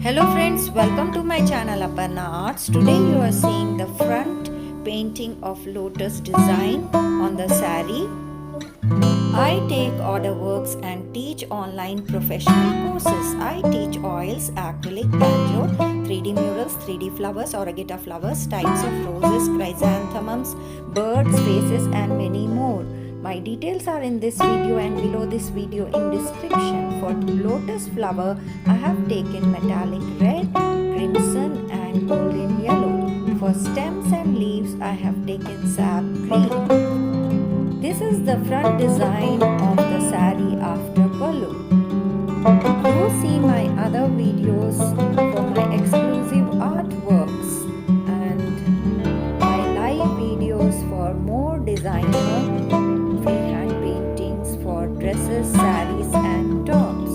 Hello friends, welcome to my channel Aparna Arts. Today you are seeing the front painting of Lotus Design on the saree. I take order works and teach online professional courses. I teach oils, acrylic, banjo, 3D murals, 3D flowers, oragata flowers, types of roses, chrysanthemums, birds, faces and many more. My details are in this video and below this video in description. For lotus flower, I have taken metallic red, crimson and golden yellow. For stems and leaves, I have taken sap green. This is the front design of the saree after balloon. Do see my other videos for my exclusive artworks and my live videos for more designer freehand paintings for dresses, sarees and tops.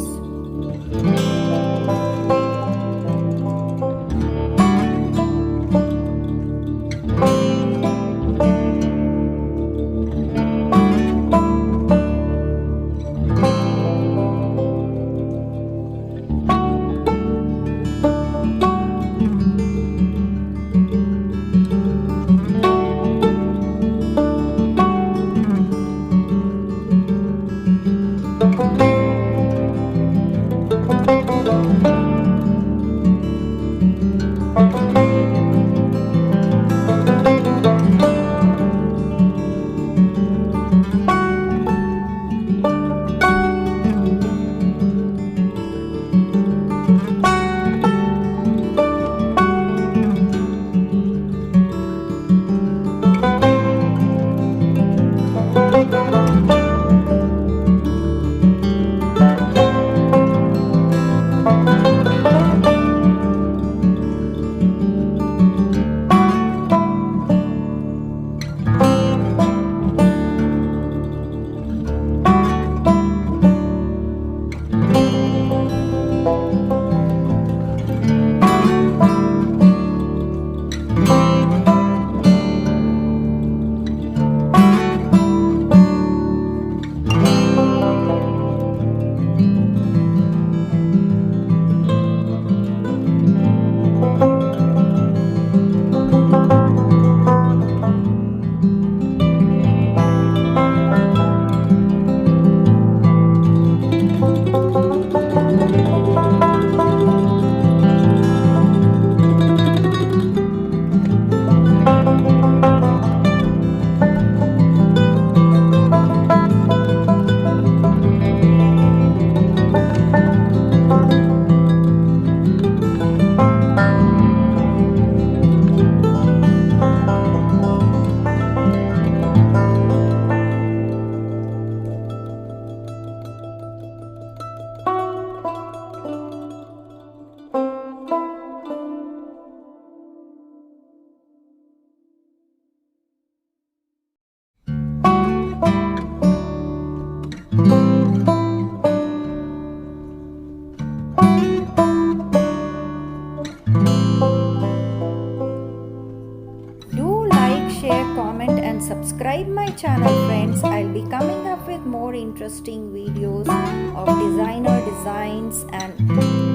Share, comment and subscribe my channel friends. I'll be coming up with more interesting videos of designer designs and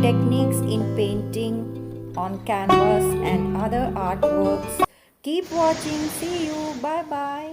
techniques in painting on canvas and other artworks. Keep watching. See you. Bye bye.